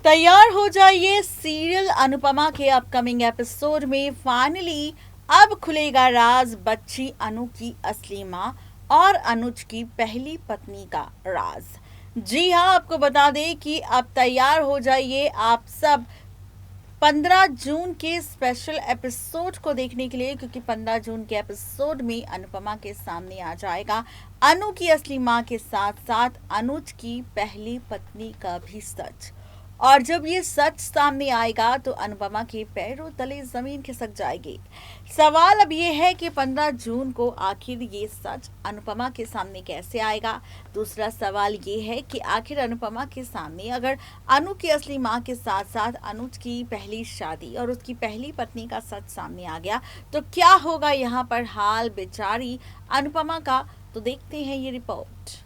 तैयार हो जाइए सीरियल अनुपमा के अपकमिंग एपिसोड में। फाइनली अब खुलेगा राज बच्ची अनु की असली मां और अनुज की पहली पत्नी का राज। जी हाँ, आपको बता दें कि अब तैयार हो जाइए आप सब 15 जून के स्पेशल एपिसोड को देखने के लिए, क्योंकि 15 जून के एपिसोड में अनुपमा के सामने आ जाएगा अनु की असली मां के साथ साथ अनुज की पहली पत्नी का भी सच। और जब ये सच सामने आएगा तो अनुपमा के पैरों तले जमीन खिसक जाएगी। सवाल अब ये है कि 15 जून को आखिर ये सच अनुपमा के सामने कैसे आएगा। दूसरा सवाल ये है कि आखिर अनुपमा के सामने अगर अनु की असली मां के साथ साथ अनुज की पहली शादी और उसकी पहली पत्नी का सच सामने आ गया तो क्या होगा यहाँ पर हाल बेचारी अनुपमा का। तो देखते हैं ये रिपोर्ट।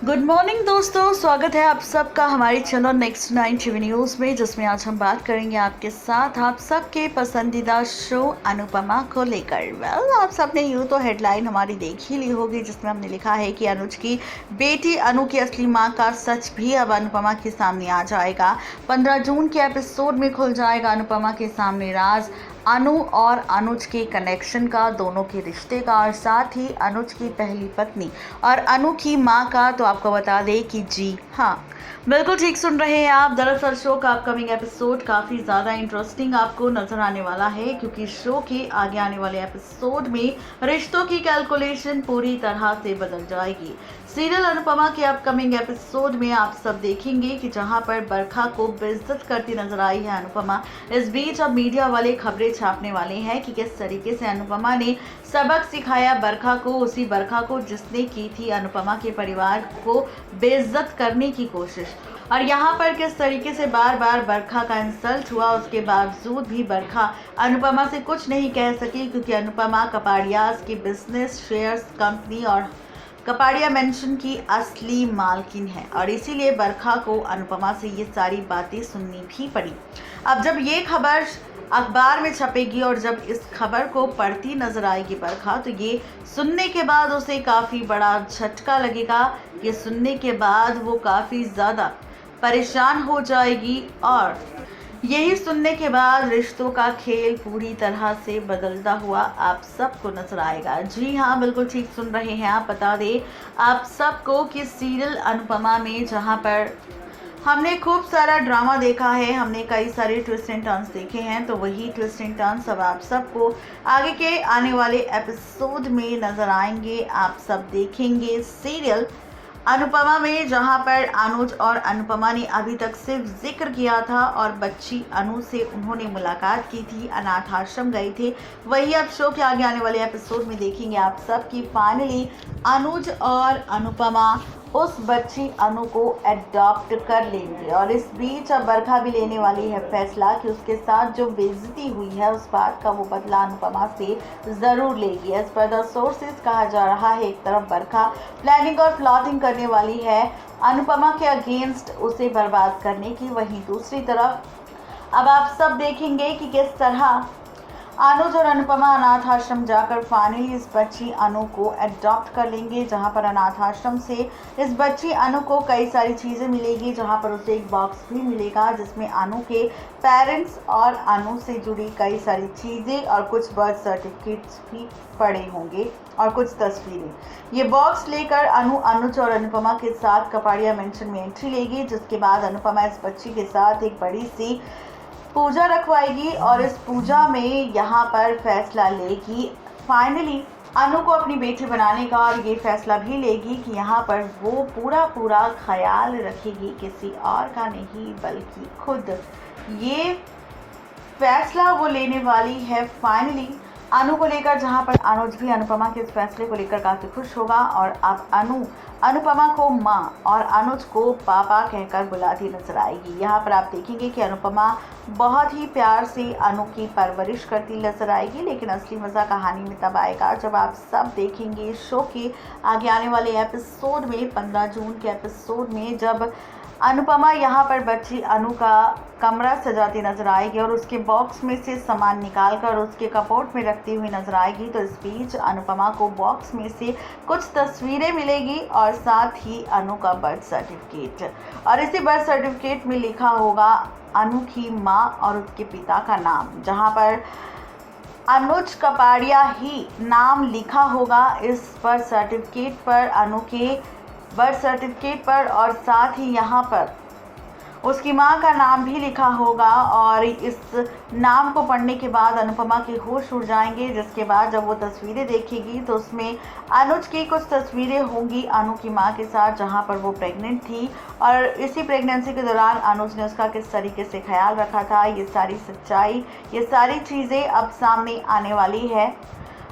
गुड मॉर्निंग दोस्तों, स्वागत है आप सबका हमारे चैनल नेक्स्ट 9 टीवी न्यूज़ में, जिसमें आज हम बात करेंगे आपके साथ आप सबके पसंदीदा शो अनुपमा को लेकर। आप सबने यूँ तो हेडलाइन हमारी देख ही ली होगी, जिसमें हमने लिखा है कि अनुज की बेटी अनु की असली मां का सच भी अब अनुपमा के सामने आ जाएगा। 15 जून के एपिसोड में खुल जाएगा अनुपमा के सामने राज अनु और अनुज के कनेक्शन का, दोनों के रिश्ते का, और साथ ही अनुज की पहली पत्नी और अनु की मां का। तो आपको बता दें कि जी हाँ, बिल्कुल ठीक सुन रहे हैं आप। दरअसल शो का अपकमिंग एपिसोड काफ़ी ज़्यादा इंटरेस्टिंग आपको नज़र आने वाला है, क्योंकि शो के आगे आने वाले एपिसोड में रिश्तों की कैलकुलेशन पूरी तरह से बदल जाएगी। सीरियल अनुपमा के अपकमिंग एपिसोड में आप सब देखेंगे कि जहां पर बरखा को बेइज्जत करती नजर आई है अनुपमा, इस बीच अब मीडिया वाले खबरें छापने वाले हैं कि किस तरीके से अनुपमा ने सबक सिखाया बरखा को, उसी बरखा को जिसने की थी अनुपमा के परिवार को बेइज्जत करने की कोशिश। और यहाँ पर किस तरीके से बार बार बरखा का इंसल्ट हुआ, उसके बावजूद भी बरखा अनुपमा से कुछ नहीं कह सकी, क्योंकि अनुपमा कपाड़ियाज की बिजनेस शेयर्स कंपनी और कपाड़िया मेंशन की असली मालकिन है, और इसीलिए बरखा को अनुपमा से ये सारी बातें सुननी भी पड़ी। अब जब ये खबर अखबार में छपेगी और जब इस खबर को पढ़ती नजर आएगी बरखा, तो ये सुनने के बाद उसे काफ़ी बड़ा झटका लगेगा। ये सुनने के बाद वो काफ़ी ज़्यादा परेशान हो जाएगी, और यही सुनने के बाद रिश्तों का खेल पूरी तरह से बदलता हुआ आप सबको नजर आएगा। जी हाँ, बिल्कुल ठीक सुन रहे हैं आप। बता दें आप सबको कि सीरियल अनुपमा में जहाँ पर हमने खूब सारा ड्रामा देखा है, हमने कई सारे ट्विस्ट एंड टर्न्स देखे हैं, तो वही ट्विस्ट एंड टर्न्स अब आप सबको आगे के आने वाले एपिसोड में नजर आएंगे। आप सब देखेंगे सीरियल अनुपमा में, जहां पर अनुज और अनुपमा ने अभी तक सिर्फ जिक्र किया था और बच्ची अनु से उन्होंने मुलाकात की थी, अनाथ आश्रम गए थे, वही अब शो के आगे आने वाले एपिसोड में देखेंगे आप सब कि फाइनली अनुज और अनुपमा उस बच्ची अनु को एडॉप्ट कर लेंगे। और इस बीच अब बरखा भी लेने वाली है फैसला कि उसके साथ जो बेइज्जती हुई है उस बात का वो बदला अनुपमा से ज़रूर लेगी। एज पर द सोर्सेज कहा जा रहा है, एक तरफ बरखा प्लानिंग और प्लॉटिंग करने वाली है अनुपमा के अगेंस्ट उसे बर्बाद करने की, वहीं दूसरी तरफ अब आप सब देखेंगे कि किस तरह अनुज और अनुपमा अनाथ आश्रम जाकर फाइनली इस बच्ची अनु को एडॉप्ट कर लेंगे, जहां पर अनाथ आश्रम से इस बच्ची अनु को कई सारी चीज़ें मिलेगी, जहां पर उसे एक बॉक्स भी मिलेगा जिसमें अनु के पेरेंट्स और अनु से जुड़ी कई सारी चीज़ें और कुछ बर्थ सर्टिफिकेट्स भी पड़े होंगे और कुछ तस्वीरें। ये बॉक्स लेकर अनु अनुज और अनुपमा के साथ कपाड़िया मेंशन में एंट्री लेगी, जिसके बाद अनुपमा इस बच्ची के साथ एक बड़ी सी पूजा रखवाएगी और इस पूजा में यहाँ पर फैसला लेगी फाइनली अनु को अपनी बेटी बनाने का, और ये फैसला भी लेगी कि यहाँ पर वो पूरा ख्याल रखेगी, किसी और का नहीं बल्कि खुद। ये फैसला वो लेने वाली है फाइनली अनु को लेकर, जहां पर अनुज भी अनुपमा के इस फैसले को लेकर काफ़ी खुश होगा, और अब अनु अनुपमा को माँ और अनुज को पापा कहकर बुलाती नजर आएगी। यहाँ पर आप देखेंगे कि अनुपमा बहुत ही प्यार से अनु की परवरिश करती नजर आएगी, लेकिन असली मज़ा कहानी में तब आएगा जब आप सब देखेंगे शो के आगे आने वाले एपिसोड में, 15 जून के एपिसोड में, जब अनुपमा यहाँ पर बच्ची अनु का कमरा सजाती नजर आएगी और उसके बॉक्स में से सामान निकालकर उसके कपबोर्ड में रखती हुई नजर आएगी। तो इस बीच अनुपमा को बॉक्स में से कुछ तस्वीरें मिलेगी और साथ ही अनु का बर्थ सर्टिफिकेट, और इसी बर्थ सर्टिफिकेट में लिखा होगा अनु की माँ और उसके पिता का नाम, जहाँ पर अनुज कपाड़िया ही नाम लिखा होगा इस बर्थ सर्टिफिकेट पर, अनु के बर्थ सर्टिफिकेट पर, और साथ ही यहाँ पर उसकी माँ का नाम भी लिखा होगा। और इस नाम को पढ़ने के बाद अनुपमा के होश उड़ जाएंगे, जिसके बाद जब वो तस्वीरें देखेगी तो उसमें अनुज की कुछ तस्वीरें होंगी अनु की माँ के साथ, जहाँ पर वो प्रेग्नेंट थी और इसी प्रेगनेंसी के दौरान अनुज ने उसका किस तरीके से ख्याल रखा था। ये सारी सच्चाई, ये सारी चीज़ें अब सामने आने वाली है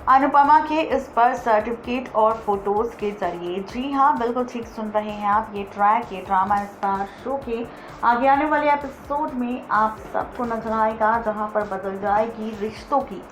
अनुपमा के इस बर्थ सर्टिफिकेट और फोटोज़ के जरिए। जी हाँ, बिल्कुल ठीक सुन रहे हैं आप। ये ट्रैक, ये ड्रामा स्टार शो के आगे आने वाले एपिसोड में आप सबको नजर आएगा, जहां पर बदल जाएगी रिश्तों की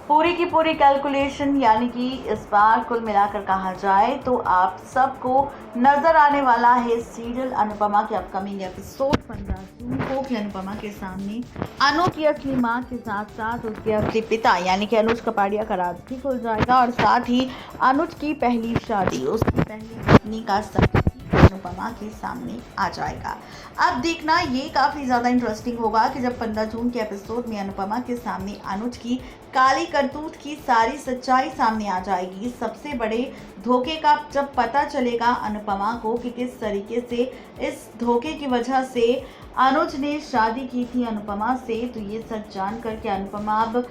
पूरी की पूरी कैलकुलेशन। यानी कि इस बार कुल मिलाकर कहा जाए तो आप सबको नजर आने वाला है सीरियल अनुपमा के अपकमिंग एपिसोड 15 जून को, कि अनुपमा के सामने अनु की असली माँ के साथ साथ उसके असली पिता यानी कि अनुज कपाड़िया का राज भी खुल जाएगा, और साथ ही अनुज की पहली शादी, उसकी पहली पत्नी का सच अनुपमा के सामने आ जाएगा। अब देखना ये काफ़ी ज़्यादा इंटरेस्टिंग होगा कि जब 15 जून के एपिसोड में अनुपमा के सामने अनुज की काली करतूत की सारी सच्चाई सामने आ जाएगी। सबसे बड़े धोखे का जब पता चलेगा अनुपमा को कि किस तरीके से इस धोखे की वजह से अनुज ने शादी की थी अनुपमा से, तो ये सच जानकर के अनुपमा अब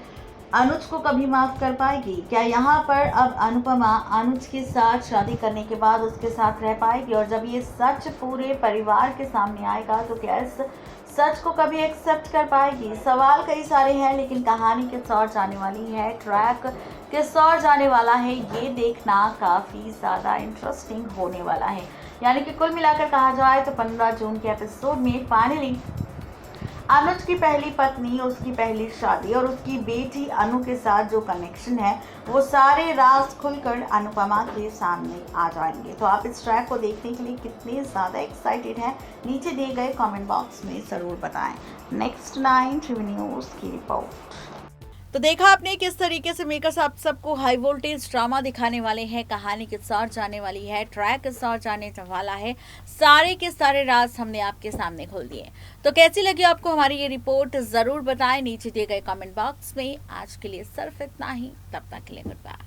अनुज को कभी माफ कर पाएगी? क्या यहाँ पर अब अनुपमा अनुज के साथ शादी करने के बाद उसके साथ रह पाएगी? और जब ये सच पूरे परिवार के सामने आएगा तो क्या इस सच को कभी एक्सेप्ट कर पाएगी? सवाल कई सारे हैं, लेकिन कहानी किस ओर जाने वाली है, ट्रैक किस ओर जाने वाला है, ये देखना काफ़ी ज़्यादा इंटरेस्टिंग होने वाला है। यानी कि कुल मिलाकर कहा जाए तो 15 जून के एपिसोड में फाइनली अनुज की पहली पत्नी, उसकी पहली शादी और उसकी बेटी अनु के साथ जो कनेक्शन है, वो सारे राज खुलकर अनुपमा के सामने आ जाएंगे। तो आप इस ट्रैक को देखने के लिए कितने ज़्यादा एक्साइटेड हैं, नीचे दिए गए कमेंट बॉक्स में ज़रूर बताएं। नेक्स्ट 9 टीवी न्यूज़ की रिपोर्ट। तो देखा आपने किस तरीके से मेकर्स आप सबको हाई वोल्टेज ड्रामा दिखाने वाले हैं, कहानी किस ओर जाने वाली है, ट्रैक किस ओर जाने वाला है, सारे के सारे राज हमने आपके सामने खोल दिए। तो कैसी लगी आपको हमारी ये रिपोर्ट, जरूर बताएं नीचे दिए गए कमेंट बॉक्स में। आज के लिए सिर्फ इतना ही, तब तक के लिए गुड बाय।